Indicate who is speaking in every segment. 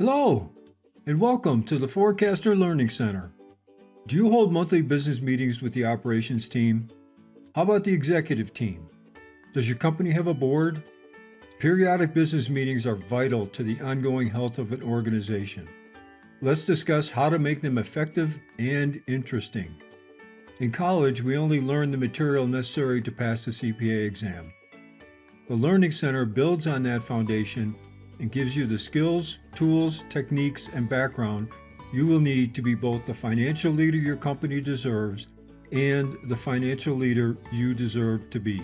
Speaker 1: Hello, and welcome to the Forecaster Learning Center. Do you hold monthly business meetings with the operations team? How about the executive team? Does your company have a board? Periodic business meetings are vital to the ongoing health of an organization. Let's discuss how to make them effective and interesting. In college, we only learn the material necessary to pass the CPA exam. The Learning Center builds on that foundation and gives you the skills, tools, techniques, and background you will need to be both the financial leader your company deserves and the financial leader you deserve to be.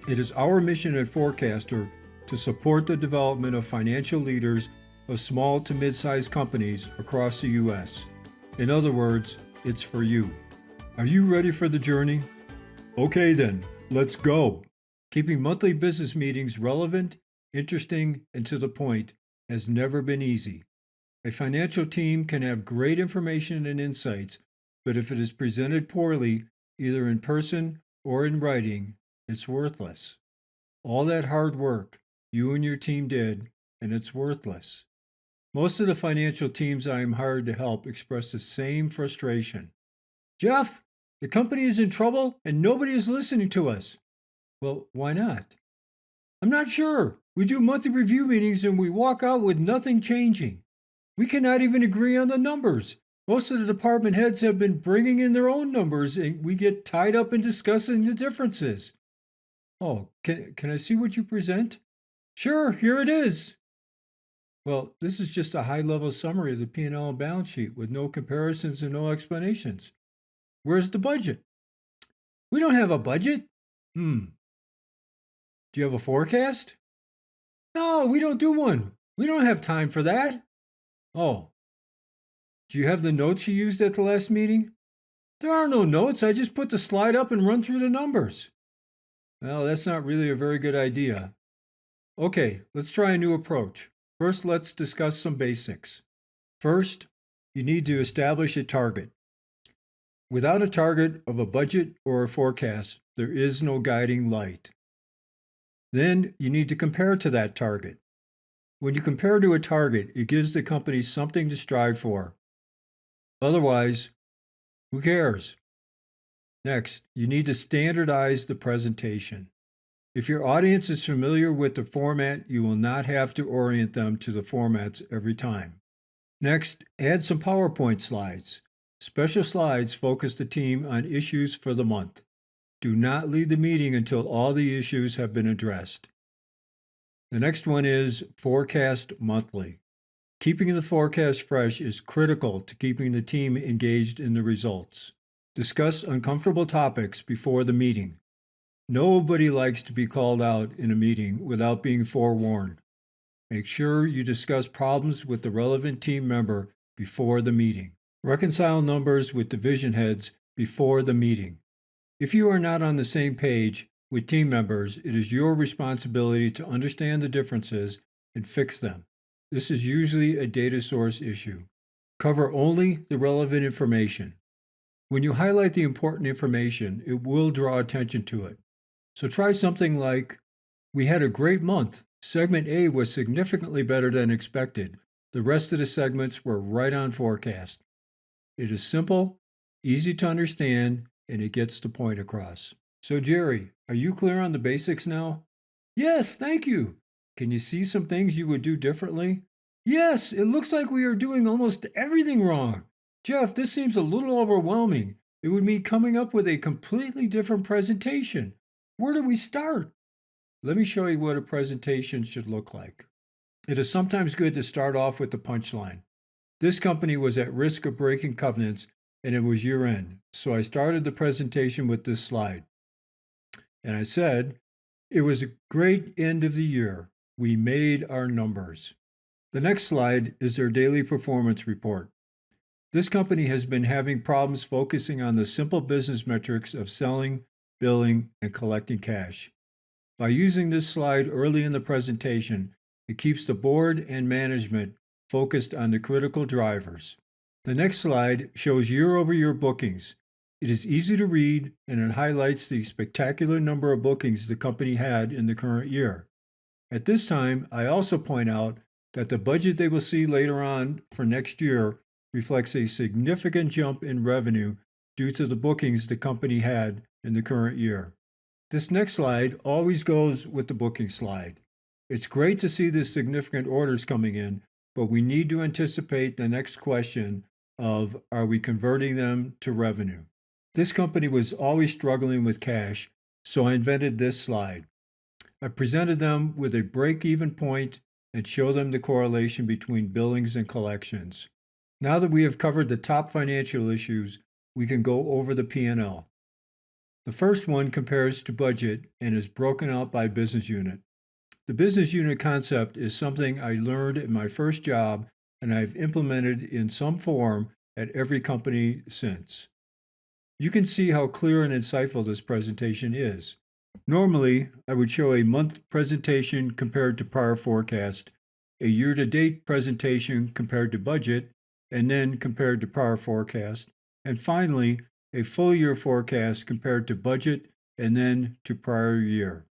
Speaker 1: It is our mission at Forecaster to support the development of financial leaders of small to mid-sized companies across the U.S. In other words, it's for you. Are you ready for the journey? Okay then, let's go. Keeping monthly business meetings relevant, interesting, and to the point has never been easy. A financial team can have great information and insights, but if it is presented poorly, either in person or in writing, it's worthless. All that hard work you and your team did, and it's worthless. Most of the financial teams I am hired to help express the same frustration. Jeff, the company is in trouble and nobody is listening to us. Well, why not? I'm not sure. We do monthly review meetings and we walk out with nothing changing. We cannot even agree on the numbers. Most of the department heads have been bringing in their own numbers and we get tied up in discussing the differences. Oh, can I see what you present? Sure, here it is. Well, this is just a high-level summary of the P&L and balance sheet with no comparisons and no explanations. Where's the budget? We don't have a budget. Do you have a forecast? No, we don't do one. We don't have time for that. Oh. Do you have the notes you used at the last meeting? There are no notes. I just put the slide up and run through the numbers. Well, that's not really a very good idea. Okay, let's try a new approach. First, let's discuss some basics. First, you need to establish a target. Without a target of a budget or a forecast, there is no guiding light. Then you need to compare to that target. When you compare to a target, it gives the company something to strive for. Otherwise, who cares? Next, you need to standardize the presentation. If your audience is familiar with the format, you will not have to orient them to the formats every time. Next, add some PowerPoint slides. Special slides focus the team on issues for the month. Do not leave the meeting until all the issues have been addressed. The next one is forecast monthly. Keeping the forecast fresh is critical to keeping the team engaged in the results. Discuss uncomfortable topics before the meeting. Nobody likes to be called out in a meeting without being forewarned. Make sure you discuss problems with the relevant team member before the meeting. Reconcile numbers with division heads before the meeting. If you are not on the same page with team members, it is your responsibility to understand the differences and fix them. This is usually a data source issue. Cover only the relevant information. When you highlight the important information, it will draw attention to it. So try something like, we had a great month. Segment A was significantly better than expected. The rest of the segments were right on forecast. It is simple, easy to understand, and it gets the point across. So Jerry, are you clear on the basics now? Yes, thank you. Can you see some things you would do differently? Yes, it looks like we are doing almost everything wrong. Jeff, this seems a little overwhelming. It would mean coming up with a completely different presentation. Where do we start? Let me show you what a presentation should look like. It is sometimes good to start off with the punchline. This company was at risk of breaking covenants and it was year end. So I started the presentation with this slide. And I said, it was a great end of the year. We made our numbers. The next slide is their daily performance report. This company has been having problems focusing on the simple business metrics of selling, billing, and collecting cash. By using this slide early in the presentation, it keeps the board and management focused on the critical drivers. The next slide shows year-over-year bookings. It is easy to read and it highlights the spectacular number of bookings the company had in the current year. At this time, I also point out that the budget they will see later on for next year reflects a significant jump in revenue due to the bookings the company had in the current year. This next slide always goes with the booking slide. It's great to see the significant orders coming in, but we need to anticipate the next question of, are we converting them to revenue? This company was always struggling with cash, so I invented this slide. I presented them with a break-even point and show them the correlation between billings and collections. Now that we have covered the top financial issues, we can go over the P&L. The first one compares to budget and is broken out by business unit. The business unit concept is something I learned in my first job, and I've implemented in some form at every company since. You can see how clear and insightful this presentation is. Normally, I would show a month presentation compared to prior forecast, a year-to-date presentation compared to budget, and then compared to prior forecast, and finally, a full year forecast compared to budget and then to prior year.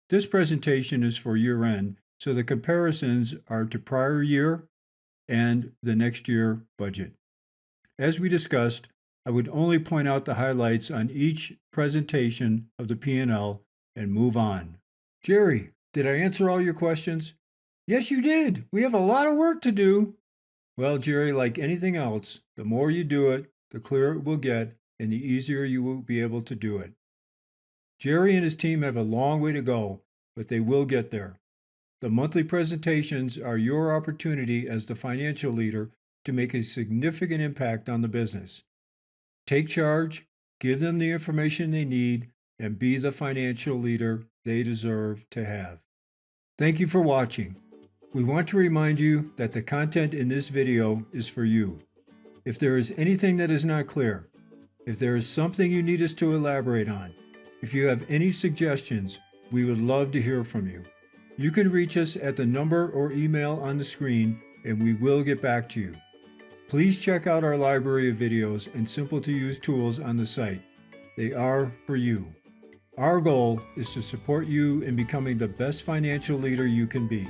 Speaker 1: This presentation is for year-end, so the comparisons are to prior year and the next year budget. As we discussed, I would only point out the highlights on each presentation of the P&L and move on. Jerry, did I answer all your questions? Yes, you did. We have a lot of work to do. Well, Jerry, like anything else, the more you do it, the clearer it will get and the easier you will be able to do it. Jerry and his team have a long way to go, but they will get there. The monthly presentations are your opportunity as the financial leader to make a significant impact on the business. Take charge, give them the information they need, and be the financial leader they deserve to have. Thank you for watching. We want to remind you that the content in this video is for you. If there is anything that is not clear, if there is something you need us to elaborate on, if you have any suggestions, we would love to hear from you. You can reach us at the number or email on the screen, and we will get back to you. Please check out our library of videos and simple-to-use tools on the site. They are for you. Our goal is to support you in becoming the best financial leader you can be.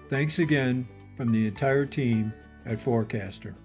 Speaker 1: Thanks again from the entire team at Forecaster.